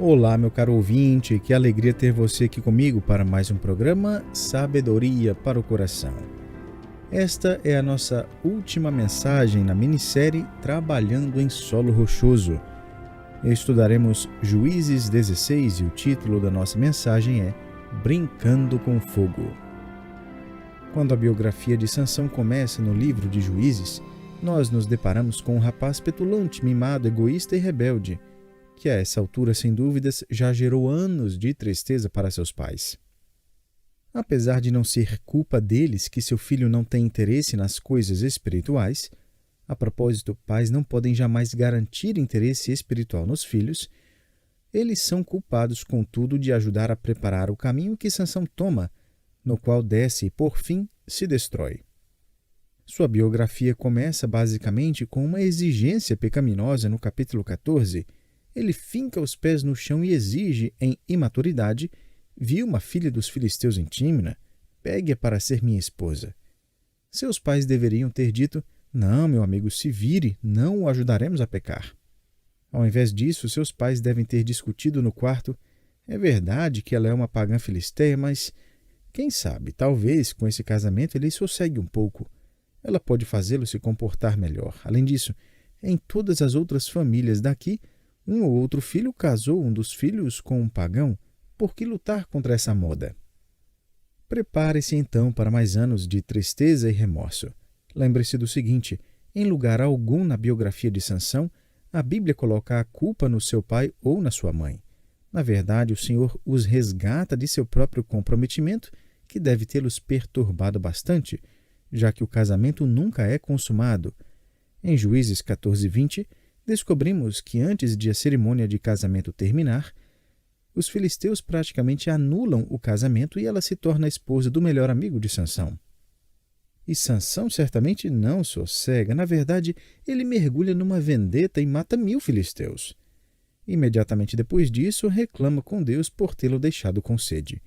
Olá, meu caro ouvinte, que alegria ter você aqui comigo para mais um programa Sabedoria para o Coração. Esta é a nossa última mensagem na minissérie Trabalhando em Solo Rochoso. Estudaremos Juízes 16 e o título da nossa mensagem é Brincando com Fogo. Quando a biografia de Sansão começa no livro de Juízes, nós nos deparamos com um rapaz petulante, mimado, egoísta e rebelde, que a essa altura, sem dúvidas, já gerou anos de tristeza para seus pais. Apesar de não ser culpa deles que seu filho não tem interesse nas coisas espirituais, a propósito, pais não podem jamais garantir interesse espiritual nos filhos, eles são culpados, contudo, de ajudar a preparar o caminho que Sansão toma, no qual desce e, por fim, se destrói. Sua biografia começa basicamente com uma exigência pecaminosa no capítulo 14. Ele finca os pés no chão e exige, em imaturidade, vi uma filha dos filisteus em Tímina, pegue-a para ser minha esposa. Seus pais deveriam ter dito, não, meu amigo, se vire, não o ajudaremos a pecar. Ao invés disso, seus pais devem ter discutido no quarto, é verdade que ela é uma pagã filisteia, mas, quem sabe, talvez com esse casamento ele sossegue um pouco. Ela pode fazê-lo se comportar melhor. Além disso, em todas as outras famílias daqui, um ou outro filho casou um dos filhos com um pagão. Por que lutar contra essa moda? Prepare-se então para mais anos de tristeza e remorso. Lembre-se do seguinte, em lugar algum na biografia de Sansão, a Bíblia coloca a culpa no seu pai ou na sua mãe. Na verdade, o Senhor os resgata de seu próprio comprometimento, que deve tê-los perturbado bastante, já que o casamento nunca é consumado. Em Juízes 14:20, descobrimos que antes de a cerimônia de casamento terminar, os filisteus praticamente anulam o casamento e ela se torna a esposa do melhor amigo de Sansão. E Sansão certamente não sossega. Na verdade, ele mergulha numa vendetta e mata 1000 filisteus. Imediatamente depois disso, reclama com Deus por tê-lo deixado com sede.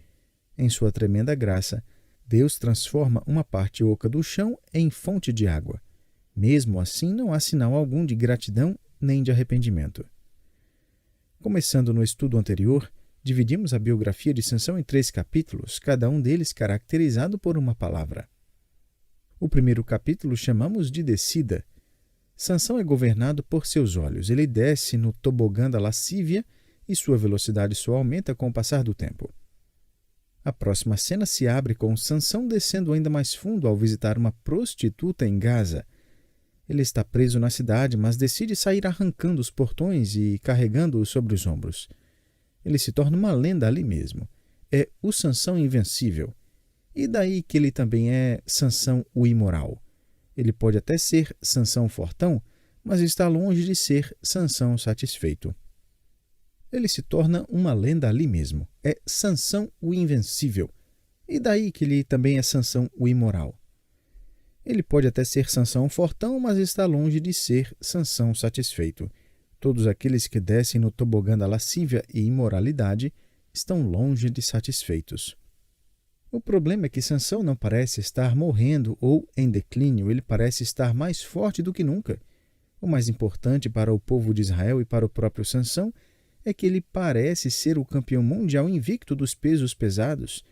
Em sua tremenda graça, Deus transforma uma parte oca do chão em fonte de água. Mesmo assim, não há sinal algum de gratidão nem de arrependimento. Começando no estudo anterior, dividimos a biografia de Sansão em 3 capítulos, cada um deles caracterizado por uma palavra. O primeiro capítulo chamamos de descida. Sansão é governado por seus olhos. Ele desce no tobogã da lascívia e sua velocidade só aumenta com o passar do tempo. A próxima cena se abre com Sansão descendo ainda mais fundo ao visitar uma prostituta em Gaza. Ele está preso na cidade, mas decide sair arrancando os portões e carregando-os sobre os ombros. Ele se torna uma lenda ali mesmo. É o Sansão invencível. E daí que ele também é Sansão o imoral. Ele pode até ser Sansão fortão, mas está longe de ser Sansão satisfeito. Ele se torna uma lenda ali mesmo. É Sansão o invencível. E daí que ele também é Sansão o imoral. Ele pode até ser Sansão fortão, mas está longe de ser Sansão satisfeito. Todos aqueles que descem no tobogã da lascívia e imoralidade estão longe de satisfeitos. O problema é que Sansão não parece estar morrendo ou em declínio, ele parece estar mais forte do que nunca. O mais importante para o povo de Israel e para o próprio Sansão é que ele parece ser o campeão mundial invicto dos pesos pesados.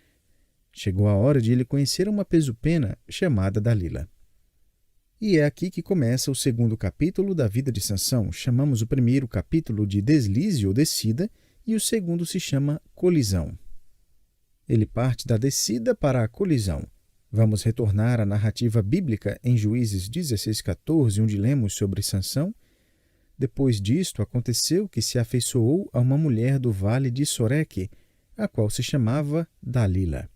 Chegou a hora de ele conhecer uma pesupena chamada Dalila. E é aqui que começa o segundo capítulo da vida de Sansão. Chamamos o primeiro capítulo de deslize ou descida e o segundo se chama colisão. Ele parte da descida para a colisão. Vamos retornar à narrativa bíblica em Juízes 16:14, onde lemos sobre Sansão. Depois disto, aconteceu que se afeiçoou a uma mulher do vale de Soreque, a qual se chamava Dalila.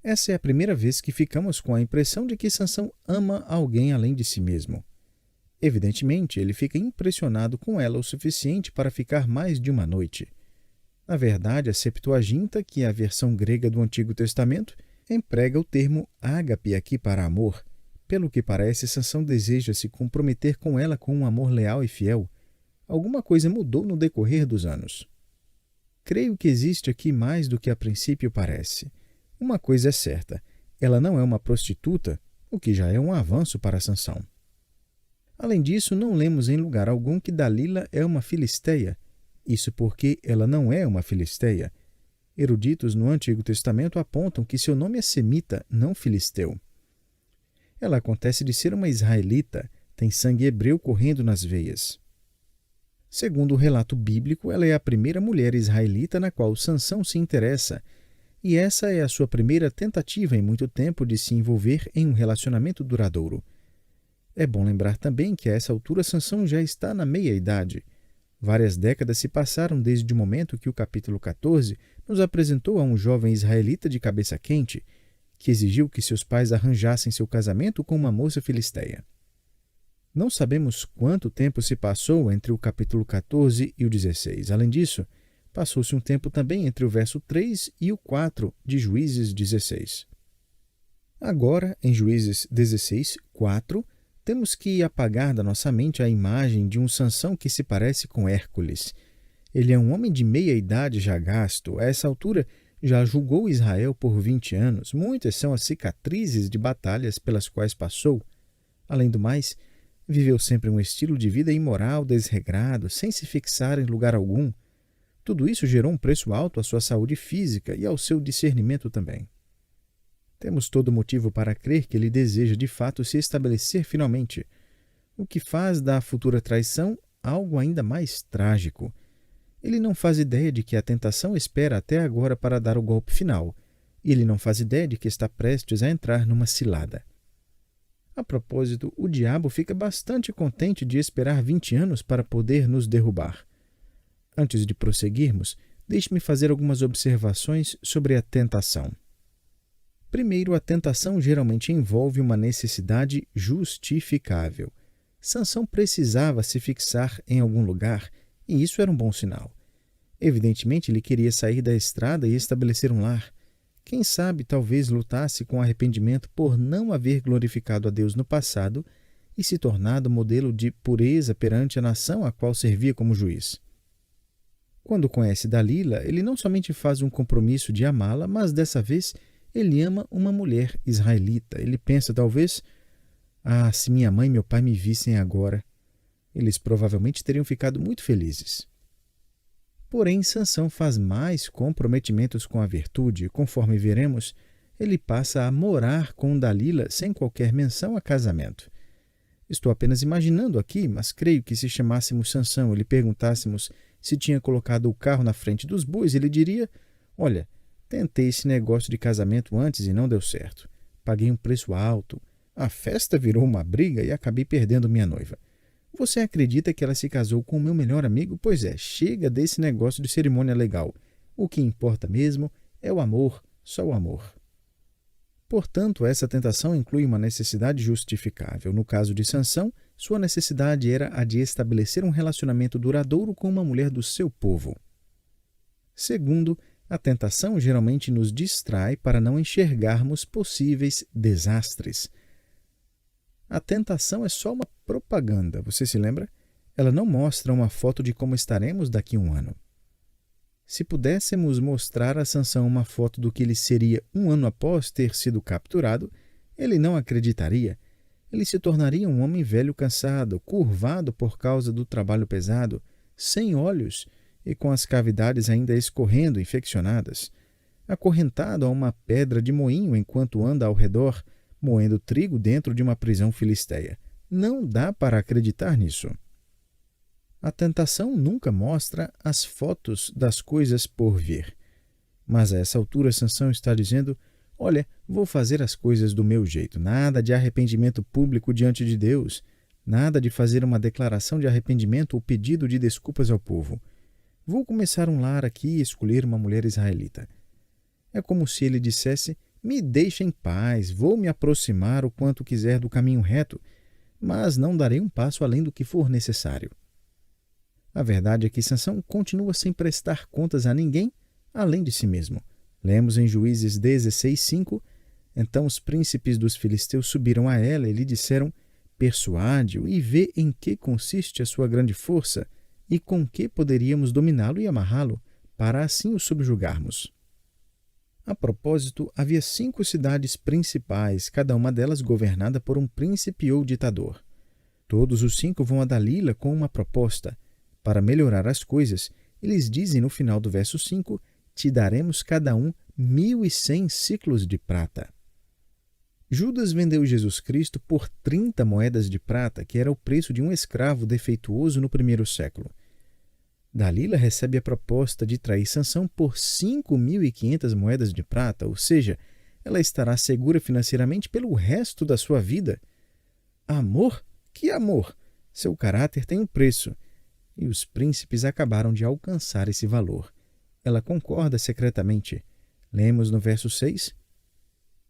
Essa é a primeira vez que ficamos com a impressão de que Sansão ama alguém além de si mesmo. Evidentemente, ele fica impressionado com ela o suficiente para ficar mais de uma noite. Na verdade, a Septuaginta, que é a versão grega do Antigo Testamento, emprega o termo ágape aqui para amor. Pelo que parece, Sansão deseja se comprometer com ela com um amor leal e fiel. Alguma coisa mudou no decorrer dos anos. Creio que existe aqui mais do que a princípio parece. Uma coisa é certa, ela não é uma prostituta, o que já é um avanço para Sansão. Além disso, não lemos em lugar algum que Dalila é uma filisteia. Isso porque ela não é uma filisteia. Eruditos no Antigo Testamento apontam que seu nome é semita, não filisteu. Ela acontece de ser uma israelita, tem sangue hebreu correndo nas veias. Segundo o relato bíblico, ela é a primeira mulher israelita na qual Sansão se interessa, e essa é a sua primeira tentativa em muito tempo de se envolver em um relacionamento duradouro. É bom lembrar também que a essa altura Sansão já está na meia-idade. Várias décadas se passaram desde o momento que o capítulo 14 nos apresentou a um jovem israelita de cabeça quente, que exigiu que seus pais arranjassem seu casamento com uma moça filisteia. Não sabemos quanto tempo se passou entre o capítulo 14 e o 16. Além disso, passou-se um tempo também entre o verso 3 e o 4 de Juízes 16. Agora, em Juízes 16, 4, temos que apagar da nossa mente a imagem de um Sansão que se parece com Hércules. Ele é um homem de meia-idade já gasto. A essa altura, já julgou Israel por 20 anos. Muitas são as cicatrizes de batalhas pelas quais passou. Além do mais, viveu sempre um estilo de vida imoral, desregrado, sem se fixar em lugar algum. Tudo isso gerou um preço alto à sua saúde física e ao seu discernimento também. Temos todo motivo para crer que ele deseja de fato se estabelecer finalmente, o que faz da futura traição algo ainda mais trágico. Ele não faz ideia de que a tentação espera até agora para dar o golpe final, e ele não faz ideia de que está prestes a entrar numa cilada. A propósito, o diabo fica bastante contente de esperar 20 anos para poder nos derrubar. Antes de prosseguirmos, deixe-me fazer algumas observações sobre a tentação. Primeiro, a tentação geralmente envolve uma necessidade justificável. Sansão precisava se fixar em algum lugar, e isso era um bom sinal. Evidentemente, ele queria sair da estrada e estabelecer um lar. Quem sabe, talvez lutasse com arrependimento por não haver glorificado a Deus no passado e se tornado modelo de pureza perante a nação a qual servia como juiz. Quando conhece Dalila, ele não somente faz um compromisso de amá-la, mas dessa vez ele ama uma mulher israelita. Ele pensa, talvez, se minha mãe e meu pai me vissem agora, eles provavelmente teriam ficado muito felizes. Porém, Sansão faz mais comprometimentos com a virtude. Conforme veremos, ele passa a morar com Dalila sem qualquer menção a casamento. Estou apenas imaginando aqui, mas creio que se chamássemos Sansão e lhe perguntássemos se tinha colocado o carro na frente dos bois, ele diria: olha, tentei esse negócio de casamento antes e não deu certo. Paguei um preço alto. A festa virou uma briga e acabei perdendo minha noiva. Você acredita que ela se casou com o meu melhor amigo? Pois é, chega desse negócio de cerimônia legal. O que importa mesmo é o amor, só o amor. Portanto, essa tentação inclui uma necessidade justificável. No caso de Sansão, sua necessidade era a de estabelecer um relacionamento duradouro com uma mulher do seu povo. Segundo, a tentação geralmente nos distrai para não enxergarmos possíveis desastres. A tentação é só uma propaganda, você se lembra? Ela não mostra uma foto de como estaremos daqui a um ano. Se pudéssemos mostrar a Sansão uma foto do que ele seria um ano após ter sido capturado, ele não acreditaria. Ele se tornaria um homem velho cansado, curvado por causa do trabalho pesado, sem olhos e com as cavidades ainda escorrendo infeccionadas, acorrentado a uma pedra de moinho enquanto anda ao redor, moendo trigo dentro de uma prisão filisteia. Não dá para acreditar nisso. A tentação nunca mostra as fotos das coisas por vir. Mas a essa altura Sansão está dizendo: olha, vou fazer as coisas do meu jeito. Nada de arrependimento público diante de Deus. Nada de fazer uma declaração de arrependimento ou pedido de desculpas ao povo. Vou começar um lar aqui e escolher uma mulher israelita. É como se ele dissesse: me deixe em paz, vou me aproximar o quanto quiser do caminho reto, mas não darei um passo além do que for necessário. A verdade é que Sansão continua sem prestar contas a ninguém além de si mesmo. Lemos em Juízes 16:5, então os príncipes dos filisteus subiram a ela e lhe disseram: persuade-o e vê em que consiste a sua grande força e com que poderíamos dominá-lo e amarrá-lo, para assim o subjugarmos. A propósito, havia 5 cidades principais, cada uma delas governada por um príncipe ou ditador. Todos os 5 vão a Dalila com uma proposta. Para melhorar as coisas, eles dizem no final do verso 5, te daremos cada um 1.100 siclos de prata. Judas vendeu Jesus Cristo por 30 moedas de prata, que era o preço de um escravo defeituoso no primeiro século. Dalila recebe a proposta de trair Sansão por 5.500 moedas de prata, ou seja, ela estará segura financeiramente pelo resto da sua vida. Amor? Que amor! Seu caráter tem um preço. E os príncipes acabaram de alcançar esse valor. Ela concorda secretamente. Lemos no verso 6.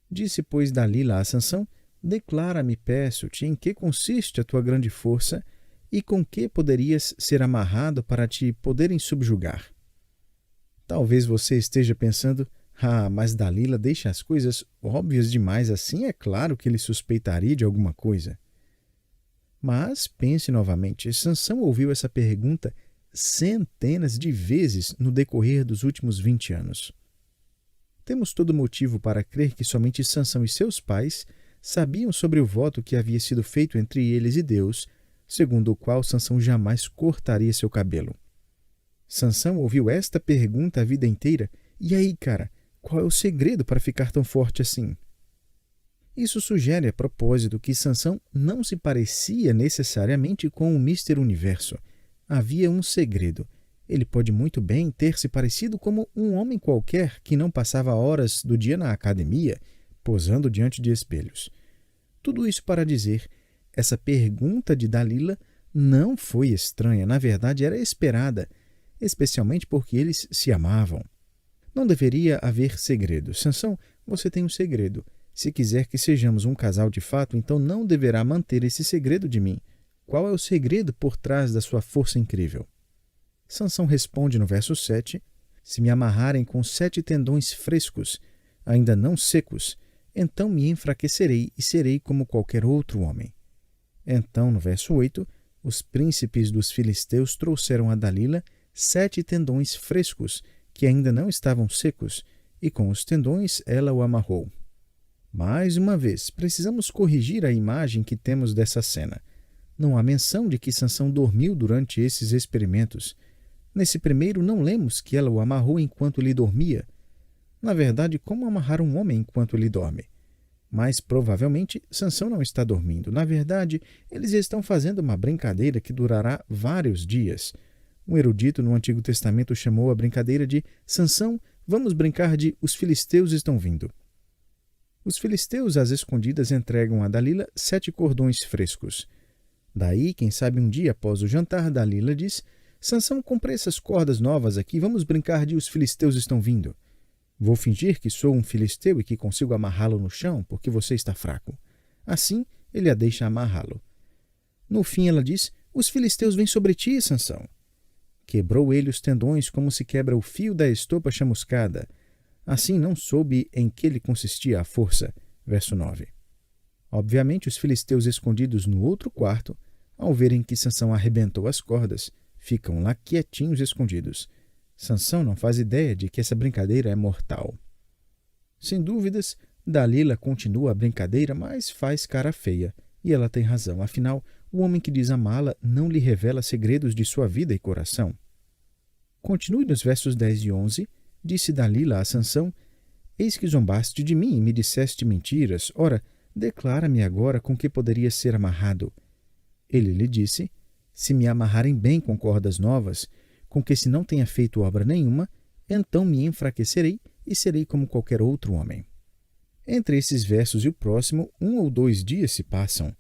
Disse, pois, Dalila a Sansão, declara-me, peço-te, em que consiste a tua grande força e com que poderias ser amarrado para te poderem subjugar. Talvez você esteja pensando, mas Dalila deixa as coisas óbvias demais assim, é claro que ele suspeitaria de alguma coisa. Mas pense novamente, Sansão ouviu essa pergunta centenas de vezes no decorrer dos últimos 20 anos. Temos todo motivo para crer que somente Sansão e seus pais sabiam sobre o voto que havia sido feito entre eles e Deus, segundo o qual Sansão jamais cortaria seu cabelo. Sansão ouviu esta pergunta a vida inteira, e aí, cara, qual é o segredo para ficar tão forte assim? Isso sugere a propósito que Sansão não se parecia necessariamente com o Mister Universo. Havia um segredo. Ele pode muito bem ter se parecido como um homem qualquer que não passava horas do dia na academia, posando diante de espelhos. Tudo isso para dizer, essa pergunta de Dalila não foi estranha, na verdade era esperada, especialmente porque eles se amavam. Não deveria haver segredo. Sansão, você tem um segredo. Se quiser que sejamos um casal de fato, então não deverá manter esse segredo de mim. Qual é o segredo por trás da sua força incrível? Sansão responde no verso 7, se me amarrarem com 7 tendões frescos, ainda não secos, então me enfraquecerei e serei como qualquer outro homem. Então, no verso 8, os príncipes dos filisteus trouxeram a Dalila 7 tendões frescos, que ainda não estavam secos, e com os tendões ela o amarrou. Mais uma vez, precisamos corrigir a imagem que temos dessa cena. Não há menção de que Sansão dormiu durante esses experimentos. Nesse primeiro, não lemos que ela o amarrou enquanto ele dormia. Na verdade, como amarrar um homem enquanto ele dorme? Mas, provavelmente, Sansão não está dormindo. Na verdade, eles estão fazendo uma brincadeira que durará vários dias. Um erudito no Antigo Testamento chamou a brincadeira de Sansão, vamos brincar de os filisteus estão vindo. Os filisteus, às escondidas, entregam a Dalila 7 cordões frescos. Daí, quem sabe um dia após o jantar, Dalila diz, Sansão, comprei essas cordas novas aqui, vamos brincar de os filisteus estão vindo. Vou fingir que sou um filisteu e que consigo amarrá-lo no chão, porque você está fraco. Assim, ele a deixa amarrá-lo. No fim, ela diz, os filisteus vêm sobre ti, Sansão. Quebrou ele os tendões como se quebra o fio da estopa chamuscada. Assim não soube em que lhe consistia a força. Verso 9. Obviamente, os filisteus escondidos no outro quarto, ao verem que Sansão arrebentou as cordas, ficam lá quietinhos escondidos. Sansão não faz ideia de que essa brincadeira é mortal. Sem dúvidas, Dalila continua a brincadeira, mas faz cara feia. E ela tem razão, afinal, o homem que diz amá-la não lhe revela segredos de sua vida e coração. Continue nos versos 10 e 11, disse Dalila a Sansão, eis que zombaste de mim e me disseste mentiras, ora, declara-me agora com que poderia ser amarrado. Ele lhe disse, se me amarrarem bem com cordas novas, com que se não tenha feito obra nenhuma, então me enfraquecerei e serei como qualquer outro homem. Entre esses versos e o próximo, 1 ou 2 dias se passam.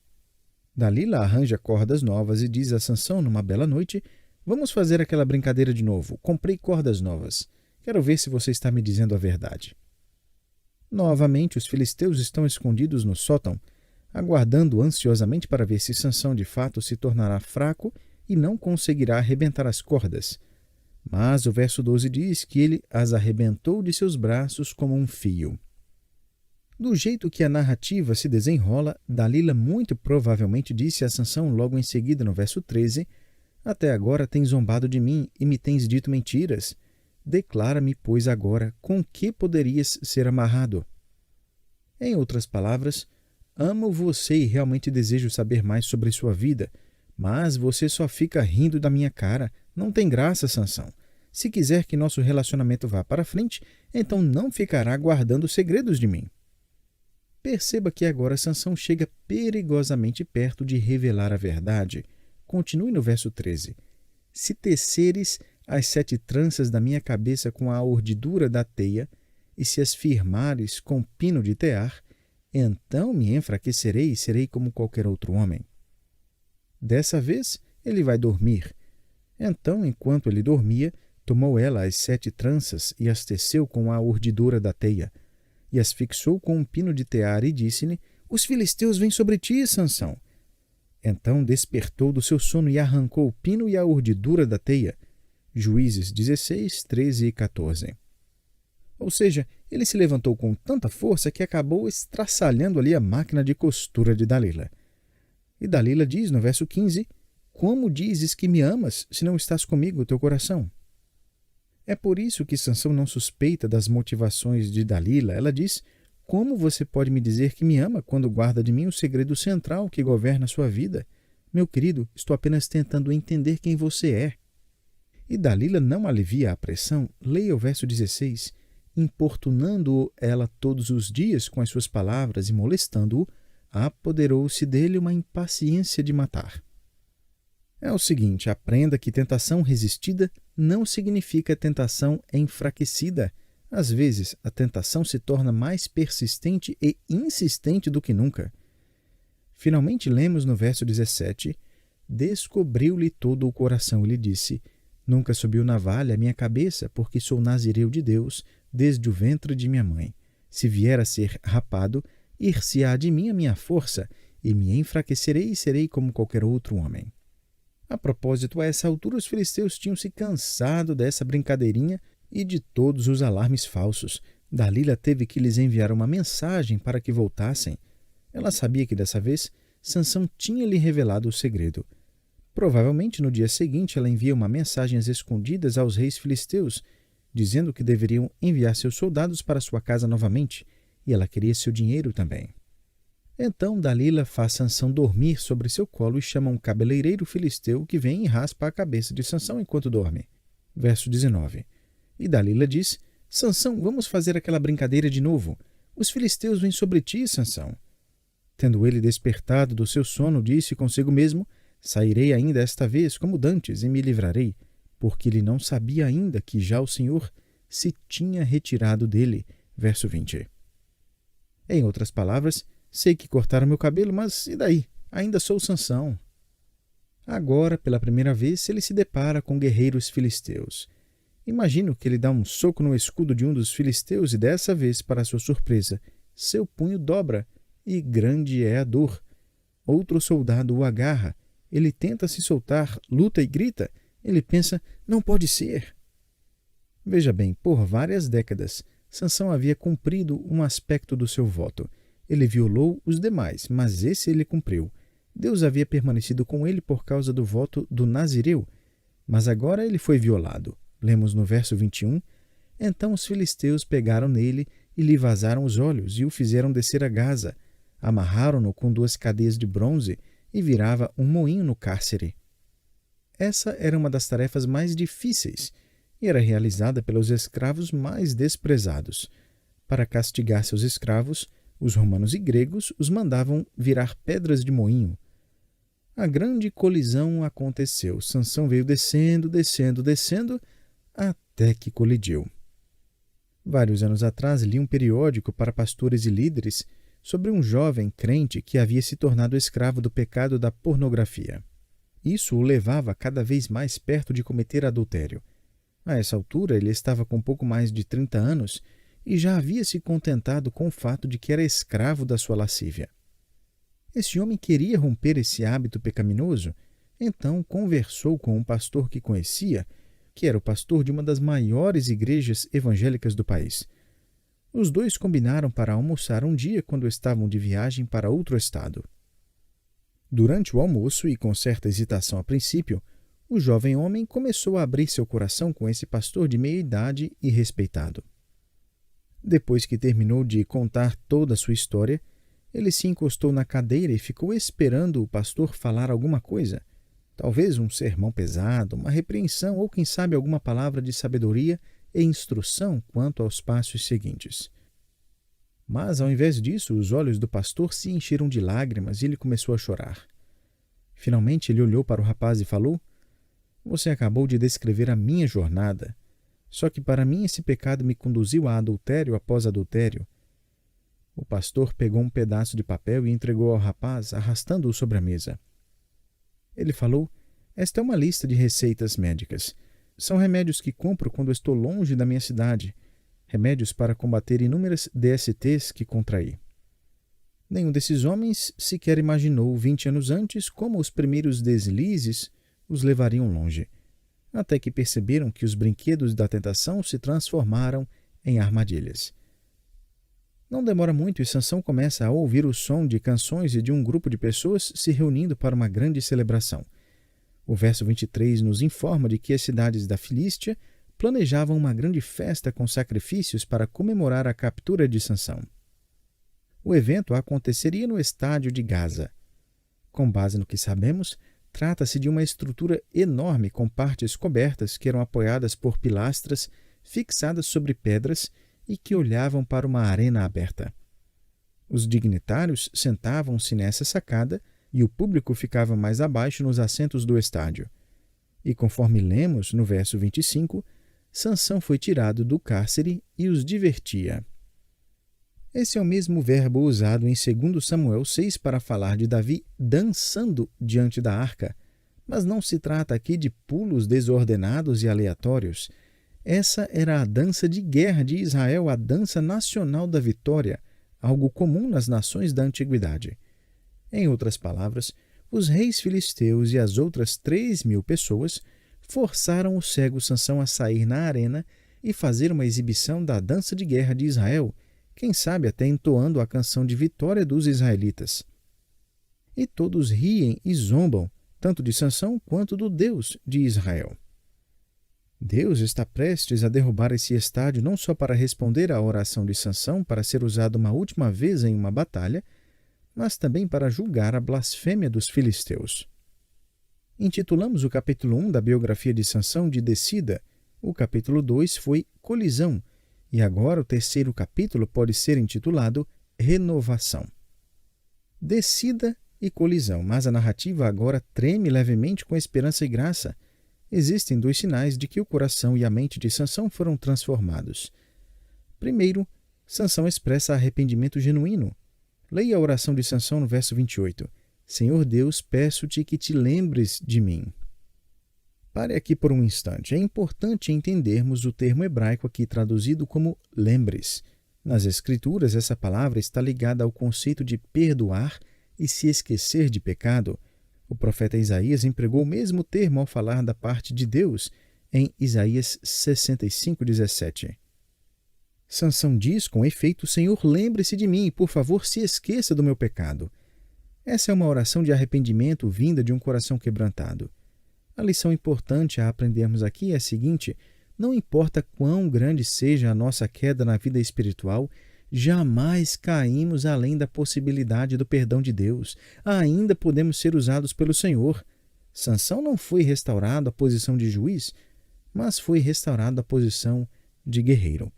Dalila arranja cordas novas e diz a Sansão numa bela noite, vamos fazer aquela brincadeira de novo, comprei cordas novas, quero ver se você está me dizendo a verdade. Novamente, os filisteus estão escondidos no sótão, aguardando ansiosamente para ver se Sansão de fato se tornará fraco e não conseguirá arrebentar as cordas. Mas o verso 12 diz que ele as arrebentou de seus braços como um fio. Do jeito que a narrativa se desenrola, Dalila muito provavelmente disse a Sansão logo em seguida no verso 13, até agora tens zombado de mim e me tens dito mentiras. Declara-me, pois, agora com que poderias ser amarrado. Em outras palavras, amo você e realmente desejo saber mais sobre sua vida, mas você só fica rindo da minha cara. Não tem graça, Sansão. Se quiser que nosso relacionamento vá para frente, então não ficará guardando segredos de mim. Perceba que agora Sansão chega perigosamente perto de revelar a verdade. Continue no verso 13. Se teceres as 7 tranças da minha cabeça com a urdidura da teia, e se as firmares com pino de tear, então me enfraquecerei e serei como qualquer outro homem. Dessa vez ele vai dormir. Então, enquanto ele dormia, tomou ela as 7 tranças e as teceu com a urdidura da teia, e as fixou com um pino de tear e disse-lhe: Os filisteus vêm sobre ti, Sansão. Então despertou do seu sono e arrancou o pino e a urdidura da teia. Juízes 16, 13 e 14. Ou seja, ele se levantou com tanta força que acabou estraçalhando ali a máquina de costura de Dalila. E Dalila diz no verso 15: Como dizes que me amas, se não estás comigo o teu coração? É por isso que Sansão não suspeita das motivações de Dalila. Ela diz: Como você pode me dizer que me ama quando guarda de mim o segredo central que governa a sua vida? Meu querido, estou apenas tentando entender quem você é. E Dalila não alivia a pressão. Leia o verso 16. Importunando-o ela todos os dias com as suas palavras e molestando-o, apoderou-se dele uma impaciência de matar. É o seguinte, aprenda que tentação resistida não significa tentação enfraquecida. Às vezes, a tentação se torna mais persistente e insistente do que nunca. Finalmente, lemos no verso 17, descobriu-lhe todo o coração e lhe disse: Nunca subiu navalha à minha cabeça, porque sou nazireu de Deus desde o ventre de minha mãe. Se vier a ser rapado, ir-se-á de mim a minha força, e me enfraquecerei e serei como qualquer outro homem. A propósito, a essa altura os filisteus tinham se cansado dessa brincadeirinha e de todos os alarmes falsos. Dalila teve que lhes enviar uma mensagem para que voltassem. Ela sabia que dessa vez Sansão tinha lhe revelado o segredo. Provavelmente no dia seguinte ela envia uma mensagem às escondidas aos reis filisteus, dizendo que deveriam enviar seus soldados para sua casa novamente, e ela queria seu dinheiro também. Então Dalila faz Sansão dormir sobre seu colo e chama um cabeleireiro filisteu que vem e raspa a cabeça de Sansão enquanto dorme. Verso 19. E Dalila diz: Sansão, vamos fazer aquela brincadeira de novo. Os filisteus vêm sobre ti, Sansão. Tendo ele despertado do seu sono, disse consigo mesmo: Sairei ainda esta vez como dantes e me livrarei, porque ele não sabia ainda que já o Senhor se tinha retirado dele. Verso 20. Em outras palavras, sei que cortaram meu cabelo, mas e daí? Ainda sou Sansão. Agora, pela primeira vez, ele se depara com guerreiros filisteus. Imagino que ele dá um soco no escudo de um dos filisteus e dessa vez, para sua surpresa, seu punho dobra e grande é a dor. Outro soldado o agarra. Ele tenta se soltar, luta e grita. Ele pensa: não pode ser. Veja bem, por várias décadas, Sansão havia cumprido um aspecto do seu voto. Ele violou os demais, mas esse ele cumpriu. Deus havia permanecido com ele por causa do voto do nazireu, mas agora ele foi violado. Lemos no verso 21, Então os filisteus pegaram nele e lhe vazaram os olhos e o fizeram descer a Gaza. Amarraram-no com 2 cadeias de bronze e virava um moinho no cárcere. Essa era uma das tarefas mais difíceis e era realizada pelos escravos mais desprezados. Para castigar seus escravos, os romanos e gregos os mandavam virar pedras de moinho. A grande colisão aconteceu. Sansão veio descendo, descendo, descendo, até que colidiu. Vários anos atrás, li um periódico para pastores e líderes sobre um jovem crente que havia se tornado escravo do pecado da pornografia. Isso o levava cada vez mais perto de cometer adultério. A essa altura, ele estava com pouco mais de 30 anos e já havia se contentado com o fato de que era escravo da sua lascívia. Esse homem queria romper esse hábito pecaminoso, então conversou com um pastor que conhecia, que era o pastor de uma das maiores igrejas evangélicas do país. Os dois combinaram para almoçar um dia quando estavam de viagem para outro estado. Durante o almoço, e com certa hesitação a princípio, o jovem homem começou a abrir seu coração com esse pastor de meia idade e respeitado. Depois que terminou de contar toda a sua história, ele se encostou na cadeira e ficou esperando o pastor falar alguma coisa. Talvez um sermão pesado, uma repreensão ou, quem sabe, alguma palavra de sabedoria e instrução quanto aos passos seguintes. Mas, ao invés disso, os olhos do pastor se encheram de lágrimas e ele começou a chorar. Finalmente, ele olhou para o rapaz e falou: "Você acabou de descrever a minha jornada. Só que para mim esse pecado me conduziu a adultério após adultério." O pastor pegou um pedaço de papel e entregou ao rapaz, arrastando-o sobre a mesa. Ele falou: "Esta é uma lista de receitas médicas. São remédios que compro quando estou longe da minha cidade. Remédios para combater inúmeras DSTs que contraí." Nenhum desses homens sequer imaginou 20 anos antes como os primeiros deslizes os levariam longe, até que perceberam que os brinquedos da tentação se transformaram em armadilhas. Não demora muito e Sansão começa a ouvir o som de canções e de um grupo de pessoas se reunindo para uma grande celebração. O verso 23 nos informa de que as cidades da Filístia planejavam uma grande festa com sacrifícios para comemorar a captura de Sansão. O evento aconteceria no estádio de Gaza. Com base no que sabemos, trata-se de uma estrutura enorme com partes cobertas que eram apoiadas por pilastras fixadas sobre pedras e que olhavam para uma arena aberta. Os dignitários sentavam-se nessa sacada e o público ficava mais abaixo nos assentos do estádio. E conforme lemos no verso 25, Sansão foi tirado do cárcere e os divertia. Esse é o mesmo verbo usado em 2 Samuel 6 para falar de Davi dançando diante da arca, mas não se trata aqui de pulos desordenados e aleatórios. Essa era a dança de guerra de Israel, a dança nacional da vitória, algo comum nas nações da antiguidade. Em outras palavras, os reis filisteus e as outras 3.000 pessoas forçaram o cego Sansão a sair na arena e fazer uma exibição da dança de guerra de Israel, quem sabe até entoando a canção de vitória dos israelitas. E todos riem e zombam, tanto de Sansão quanto do Deus de Israel. Deus está prestes a derrubar esse estádio não só para responder à oração de Sansão para ser usado uma última vez em uma batalha, mas também para julgar a blasfêmia dos filisteus. Intitulamos o capítulo 1 da biografia de Sansão de Descida, o capítulo 2 foi Colisão, e agora o terceiro capítulo pode ser intitulado Renovação. Descida e colisão, mas a narrativa agora treme levemente com esperança e graça. Existem 2 sinais de que o coração e a mente de Sansão foram transformados. Primeiro, Sansão expressa arrependimento genuíno. Leia a oração de Sansão no verso 28. "Senhor Deus, peço-te que te lembres de mim." Pare aqui por um instante. É importante entendermos o termo hebraico aqui traduzido como lembres. Nas Escrituras, essa palavra está ligada ao conceito de perdoar e se esquecer de pecado. O profeta Isaías empregou o mesmo termo ao falar da parte de Deus em Isaías 65:17. Sansão diz, com efeito: "Senhor, lembre-se de mim e, por favor, se esqueça do meu pecado." Essa é uma oração de arrependimento vinda de um coração quebrantado. A lição importante a aprendermos aqui é a seguinte: não importa quão grande seja a nossa queda na vida espiritual, jamais caímos além da possibilidade do perdão de Deus. Ainda podemos ser usados pelo Senhor. Sansão não foi restaurado à posição de juiz, mas foi restaurado à posição de guerreiro.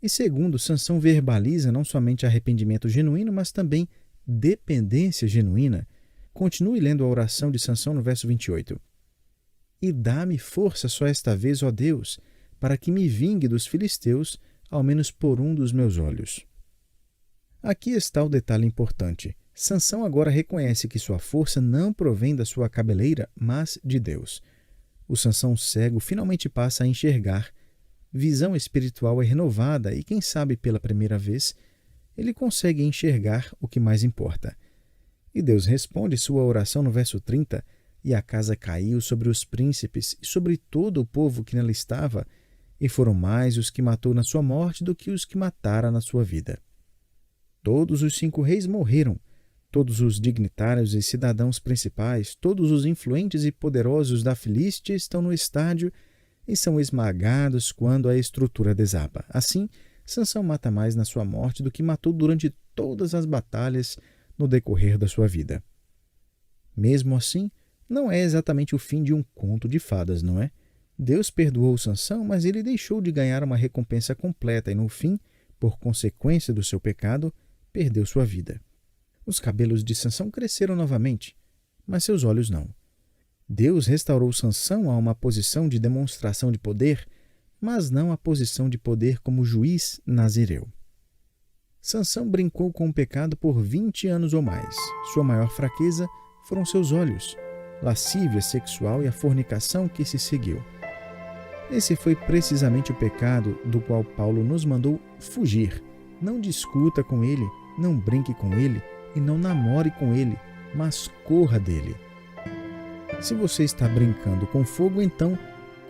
E segundo, Sansão verbaliza não somente arrependimento genuíno, mas também dependência genuína. Continue lendo a oração de Sansão no verso 28. "E dá-me força só esta vez, ó Deus, para que me vingue dos filisteus, ao menos por um dos meus olhos." Aqui está o detalhe importante. Sansão agora reconhece que sua força não provém da sua cabeleira, mas de Deus. O Sansão cego finalmente passa a enxergar. Visão espiritual é renovada e, quem sabe pela primeira vez, ele consegue enxergar o que mais importa. E Deus responde sua oração no verso 30, "E a casa caiu sobre os príncipes e sobre todo o povo que nela estava, e foram mais os que matou na sua morte do que os que matara na sua vida." Todos os 5 reis morreram, todos os dignitários e cidadãos principais, todos os influentes e poderosos da Filístia estão no estádio e são esmagados quando a estrutura desaba. Assim, Sansão mata mais na sua morte do que matou durante todas as batalhas no decorrer da sua vida. Mesmo assim, Não é exatamente o fim de um conto de fadas, não é? Deus perdoou Sansão, mas ele deixou de ganhar uma recompensa completa e, no fim, por consequência do seu pecado, perdeu sua vida. Os cabelos de Sansão cresceram novamente, mas seus olhos não. Deus restaurou Sansão a uma posição de demonstração de poder, mas não a posição de poder como juiz nazireu. Sansão brincou com o pecado por 20 anos ou mais. Sua maior fraqueza foram seus olhos, lascívia sexual e a fornicação que se seguiu. Esse foi precisamente o pecado do qual Paulo nos mandou fugir. Não discuta com ele, não brinque com ele e não namore com ele, mas corra dele. Se você está brincando com fogo, então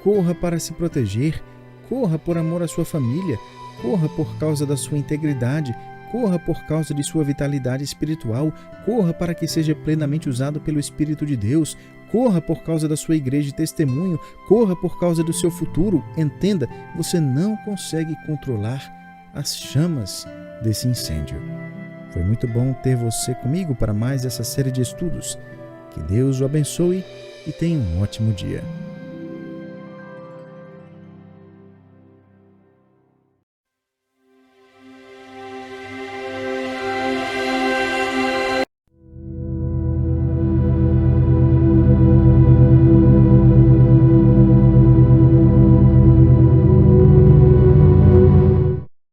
corra para se proteger, corra por amor à sua família, corra por causa da sua integridade, corra por causa de sua vitalidade espiritual, corra para que seja plenamente usado pelo Espírito de Deus, corra por causa da sua igreja de testemunho, corra por causa do seu futuro. Entenda, você não consegue controlar as chamas desse incêndio. Foi muito bom ter você comigo para mais essa série de estudos. Que Deus o abençoe e tenha um ótimo dia.